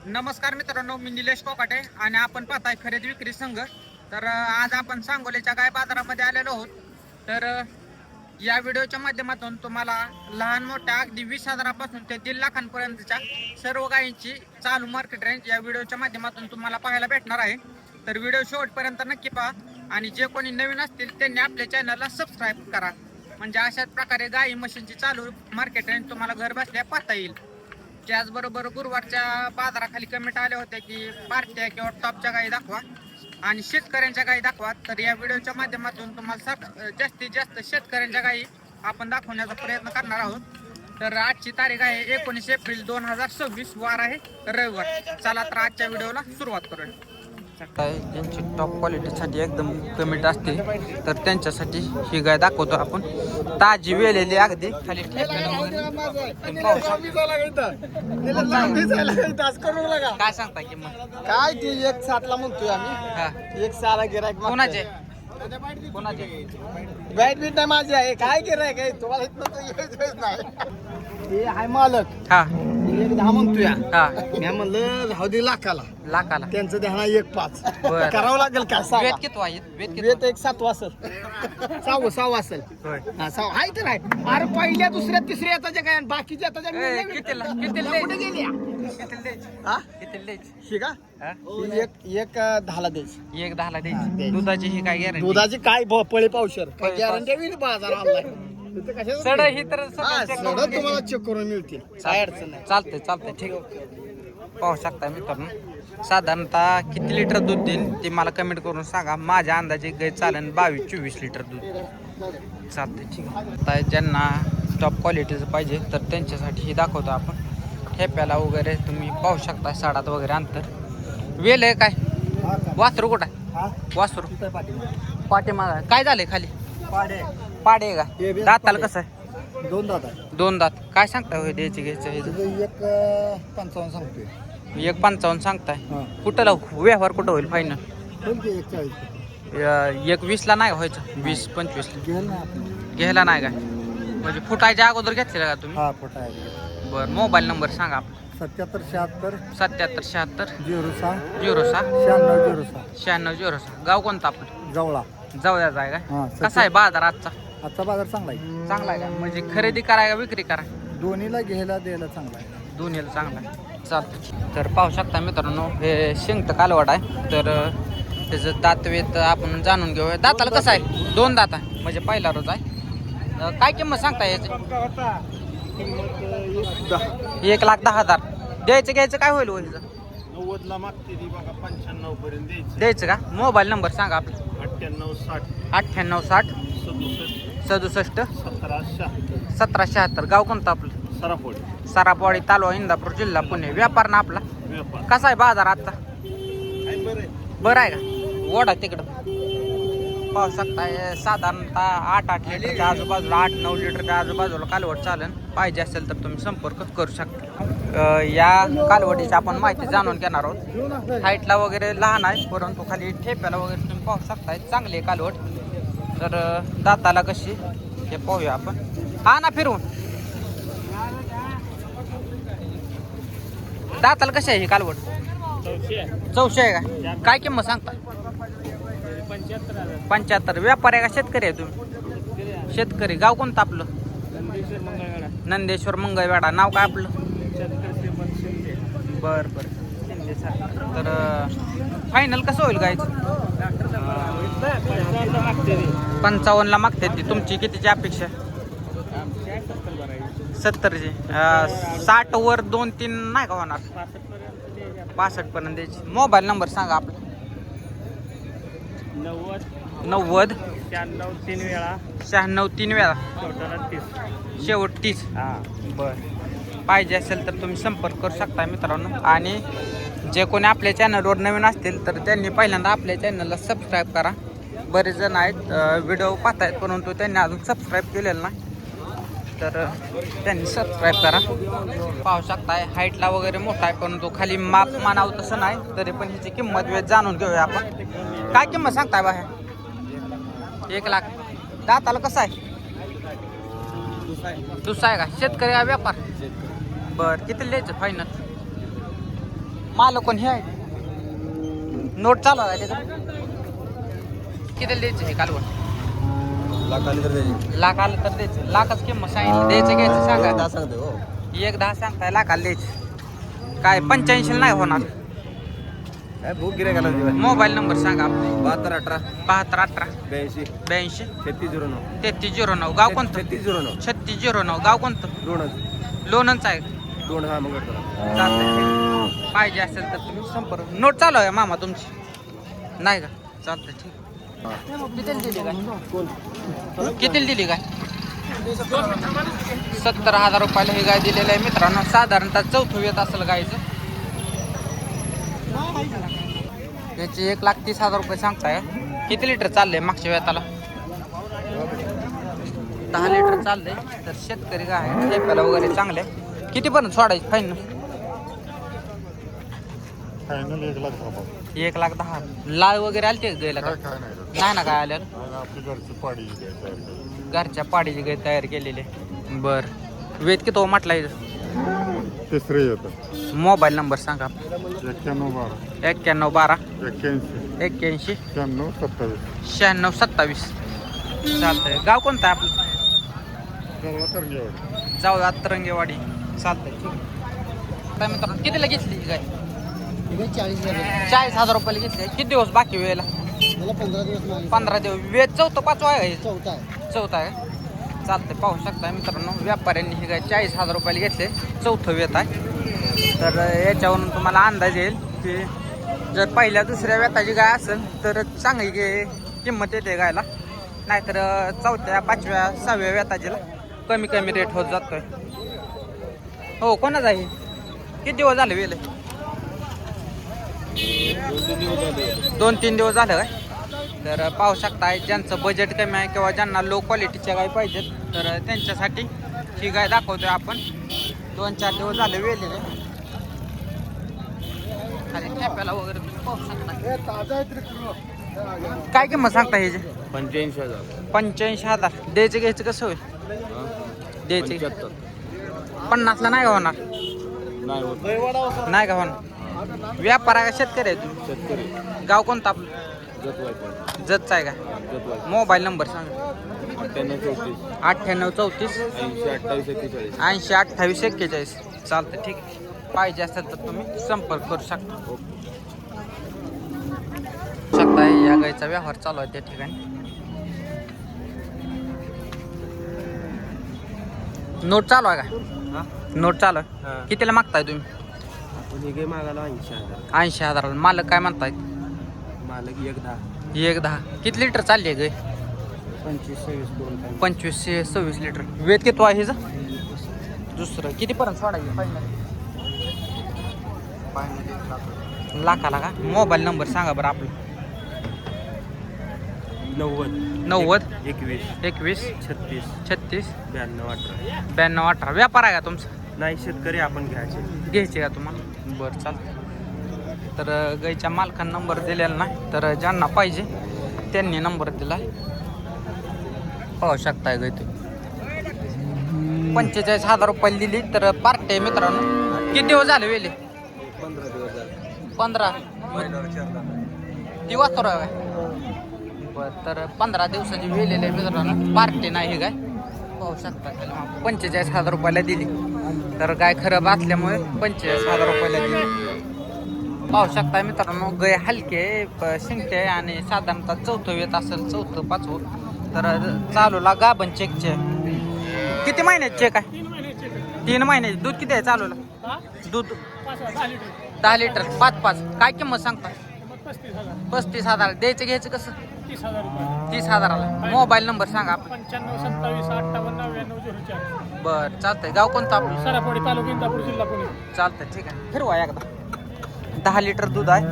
नमस्कार मित्रांनो, मी निलेश कोकाटे आणि आपण पाहताय खरेदी विक्री संघ. तर आज आपण सांगोलीच्या गाय बाजारामध्ये आलेलो आहोत. तर या व्हिडिओच्या माध्यमातून तुम्हाला लहान मोठ्या अगदी 20,000पासून ते 1.5 लाखांपर्यंतच्या सर्व गायींची चालू मार्केट रेंज या व्हिडिओच्या माध्यमातून तुम्हाला पाहायला भेटणार आहे. तर व्हिडिओ शेवटपर्यंत नक्की पहा आणि जे कोणी नवीन असतील त्यांनी आपल्या चॅनलला सबस्क्राईब करा, म्हणजे अशाच प्रकारे गायी म्हशींची चालू मार्केट रेंज तुम्हाला घर बसल्या पाहता येईल. त्याचबरोबर गुरुवारच्या बाजाराखाली कमेंट आले होते की पार्ट्या किंवा टॉपच्या गायी दाखवा आणि शेतकऱ्यांच्या गायी दाखवा. तर या व्हिडिओच्या माध्यमातून तुम्हाला जास्तीत जास्त शेतकऱ्यांच्या गायी आपण दाखवण्याचा प्रयत्न करणार आहोत. तर आजची तारीख आहे 19 एप्रिल 2026, वार आहे रविवार. चला तर आजच्या व्हिडिओला सुरुवात करूया. ज्यांची टॉप क्वालिटीसाठी एकदम कमेंट असते तर त्यांच्यासाठी ही गाय दाखवतो आपण. ताजी वेलेली अगदी खाली काय सांगता किंमत? काय ती 1.7 ला म्हणतोय आम्ही. 1.6 गिरायक कोणाचे बॅट बीट नाही माझी आहे. काय गिरायक आहे तुम्हाला इथं नाही. हे आहे मालक. हा 1.10 म्हणतोय. हा मी म्हणलं राहू दे लाखाला. त्यांचं ध्यान 1.5 बरं. करावं लागेल का? वेट किती आहे? वेत 1.7 असेल. 6 असेल. हा 6 आहे तर आहे. अरे पहिल्या दुसऱ्या तिसऱ्या येताच्या काय बाकीच्या येताच्या शिका 1.10 द्यायची. 1.10 द्यायची. दुधाची ही काय गॅरंटी? दुधाची काय पळी पावशर काय गॅरंटी होईल बाजार आलाय. सड ही तर तुम्हाला चेक करून मिळतील. काय अडचण नाही. चालतंय ठीक आहे. पाहू शकता मित्रांनो, साधारणतः किती लिटर दूध देईल ते मला कमेंट करून सांगा. माझ्या अंदाजे गाय चालेल 22-24 लिटर दूध. चालतंय ठीक आहे. आता ज्यांना टॉप क्वालिटीचं पाहिजे तर त्यांच्यासाठी हे दाखवतो आपण. ठेप्याला वगैरे तुम्ही पाहू शकता, साडात वगैरे अंतर. वेल आहे काय? वासरू कुठं आहे? वासरू पाठीमाग काय झालंय खाली? पाडे का? दाताला कसं आहे? 2 दात. 2 दात. काय सांगताय होय द्यायची घ्यायचं? 1.55 सांगतोय. 1.55 सांगताय. कुठं लावू व्यवहार? कुठं होईल फायनल? 1.20 ला नाही व्हायचं? 20-25 घ्यायला नाही काय? म्हणजे फुटायच्या अगोदर घेतलेला का तुम्ही? हा फोटा आहे. बरं, मोबाईल नंबर सांगा आपला. 77 77 06 06 96 गाव कोणतं आपलं? जवळा. जवळच आहे का? कसा आहे बाजार आजचा? आजचा बाजार चांगला आहे. चांगला आहे का? म्हणजे खरेदी कराय का विक्री करा? दोन्हीला घ्यायला द्यायला चांगला आहे. दोन्हीला चांगला आहे. चालतं. तर पाहू शकता मित्रांनो, हे शेंगट कालवड आहे. तर त्याचं दातवेत आपण जाणून घेऊया. दाताला कसं आहे? 2 दात आहे, म्हणजे पहिला रोज आहे. काय किंमत सांगता याची? 1,10,000 द्यायचं. घ्यायचं काय होईल? 90 ला मागते ती बघा. 95 पर्यंत द्यायचं का? मोबाईल नंबर सांगा आपला. 98 60 67 1776. गाव कोणतं आपलं? सरापवाडी, तालुका इंदापूर, जिल्हा पुणे. व्यापार ना आपला? कसा आहे बाजार आजचा? बरं आहे का? ओढा तिकडं पाहू शकताय. साधारणतः 8 लिटरच्या आजूबाजूला, 8-9 लिटरच्या आजूबाजूला कालवड चालेल. पाहिजे असेल तर तुम्ही संपर्क करू शकता. या कालवडीची आपण माहिती जाणून घेणार आहोत. हाईटला वगैरे लहान आहे, परंतु खाली ठेप्याला वगैरे तुम्ही पाहू शकताय. चांगली आहे कालवड. तर दाताला कशी हे पाहूया आपण. हा ना फिरवून. दाताला कशी आहे ही कालवड? 400 आहे का? काय किंमत सांगता? 75. व्यापारी आहे का शेतकरी आहे तुम्ही? शेतकरी. गाव कोणतं आपलं? नंदेश्वर मंगळवेढा. नाव काय आपलं? बरं शिंदे सर. तर फायनल कसं होईल गायचं? 55 ला मागते ती. तुमची कितीची अपेक्षा? 70ची. 60 वर 2-3 नाही का होणार? 65 पर्यंत द्यायची. मोबाईल नंबर सांगा आपला. 90 96 3 वेळा शेवट 30. बरं, पाहिजे असेल तर तुम्ही संपर्क करू शकता मित्रांनो. आणि जे कोणी आपल्या चॅनलवर नवीन असतील तर त्यांनी पहिल्यांदा आपल्या चॅनलला सबस्क्राईब करा. बरेच जण आहेत व्हिडिओ पाहत आहेत परंतु त्यांनी अजून सबस्क्राईब केलेलं नाही, तर त्यांनी सबस्क्राईब करा. पाहू शकताय हाईटला वगैरे मोठा आहे परंतु खाली माप मानावं तसं नाही. तरी पण हिची किंमत वेळ जाणून घेऊया आपण. काय किंमत सांगताय बाहेर? 1 लाख. दाताला कसं आहे? दुसरा आहे का? शेतकरी हा व्यापार? बरं, किती द्यायचं फायनल? मालक कोण हे आहे नोट चालू आहे त्याचं किती द्यायचं हे कालवण लाख आलं तर द्यायचं लाखच किंमत सांगितली द्यायचं घ्यायचं सांगा एक 10 सांगताय लाखाला द्यायचं काय 85 नाही होणार मोबाईल नंबर सांगा 7218 82 3309 गाव कोणतं 3609 गाव कोणतं लोणंदचं आहे चालतंय पाहिजे असेल तर तुम्ही संपर्क नोट चालू आहे मामा तुमची नाही का चालतंय ठीक कितीला दिली काय 70,000 रुपयाला ही गाय दिलेलं आहे मित्रांनो साधारणतः चौथं येत असेल गायचं याची 1,30,000 रुपये सांगताय किती लिटर चाललंय मागच्या वेताला 10 लिटर चाललंय तर शेतकरी गाय आहे ठेप्याला वगैरे चांगले किती पर्यंत सोडायची फायनल 1,10,000 लाळ वगैरे आलते गेला का नाही ना काय आलं घरच्या पाडीची गाय तयार केलेली बर वेद किती म्हटला तिसरे येतं मोबाईल नंबर सांगा 9112 81 96 27 चालतंय गाव कोणतं आहे आपलं जाऊ तरंगेवाडी चालतंय ठीक आहे मित्रांनो कितीला घेतली ही गाय 40,000 रुपयाला घेतली किती दिवस बाकी वेळेला 15 दिवस वेळ चौथं 5वा आहे चौथा आहे चालतंय पाहू शकता मित्रांनो व्यापाऱ्यांनी ही गाय 40,000 रुपयाला घेतले चौथं वेत आहे तर याच्यावरून तुम्हाला अंदाज येईल की जर पहिल्या दुसऱ्या वेताची गाय असेल तर चांगली किंमत येते गायला नाहीतर चौथ्या 5व्या 6व्या वेताजीला कमी रेट होत जातोय हो कोणाच आहे किती दिवस झाले वेल 2-3 दिवस झालं काय तर पाहू शकता ज्यांचं बजेट कमी आहे किंवा ज्यांना लो क्वालिटीच्या गाय पाहिजेत तर त्यांच्यासाठी ही गाय दाखवतोय आपण 2-4 दिवस झाले वेलेले आणि ठेप्याला वगैरे तुम्ही पाहू शकता काय किंमत सांगता ह्याची 85,000 द्यायचं घ्यायचं कसं होईल द्यायचे 50ला नाही का होणार नाही का होणार व्यापार आहे का शेतकरी आहे तुम्ही गाव कोणतं आपलं जतचं आहे का मोबाईल नंबर सांगा 9834 80 28 41 चालतं ठीक आहे पाहिजे असेल तर तुम्ही संपर्क करू शकता या गायचा व्यवहार चालू आहे त्या ठिकाणी नोट चालू आहे का नोट चालू आहे कितीला मागताय तुम्ही मागायला 80,000 मालक काय म्हणताय मालक 1,10 किती लिटर चालली आहे गाय 25-26 लिटर वेत किती आहे हिचं दुसरं कितीपर्यंत सोडायची फायनल लाखाला का मोबाईल नंबर सांगा बरं आपलं 90 21 36 92 18 व्यापार आहे का तुमचा नाही शेतकरी आपण घ्यायचे का तुम्हाला बरं चालतं तर गाईच्या मालकांना नंबर दिलेला नाही तर ज्यांना पाहिजे त्यांनी नंबर दिला पाहू शकताय गाय तुम्ही 45,000 रुपये दिली तर पार्टी आहे मित्रांनो किती दिवस झाले वेले 15 दिवस तर बरं तर 15 दिवसाची वेलेली आहे मित्रांनो पार्टी नाही गाय पाहू शकता 45,000 रुपयाला दिली तर गाय खरं असल्यामुळे 45,000 रुपयाला दिली पाहू शकता मित्रांनो गाय हलके शिंगटे आणि साधारणतः चौथं येत असेल 4th 5th तर चालूला गाभण चेकचे किती महिन्यात चेक आहे 3 महिन्याचे दूध किती आहे चालूला दूध 10 लिटर 5 काय किंमत सांगता 35,000 द्यायचं घ्यायचं कसं 30,000ला मोबाईल नंबर सांगा आपण 95 27 58 99 04 बरं चालतंय गाव कोणतं आपलं सरापवाडी तालुका इंदापूर जिल्हा पुणे चालतंय ठीक आहे फिरवा एकदा 10 लिटर दूध आहे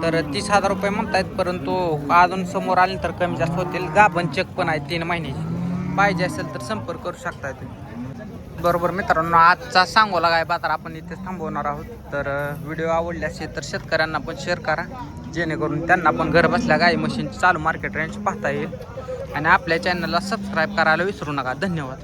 तर 30,000 रुपये म्हणतायत परंतु अजून समोर आले तर कमी जास्त होतील गाभण चेक पण आहे 3 महिन्याची पाहिजे असेल तर संपर्क करू शकताय तुम्ही बरोबर मित्रांनो आजचा सांगोला गाय बाजार आपण इथे थांबवणार आहोत तर व्हिडिओ आवडले असेल तर शेतकऱ्यांना पण शेअर करा जेणेकरून त्यांना पण घर बसल्या गाय मशीनची चालू मार्केट रेंज पाहता येईल आणि आपल्या चॅनलला सबस्क्राईब करायला विसरू नका धन्यवाद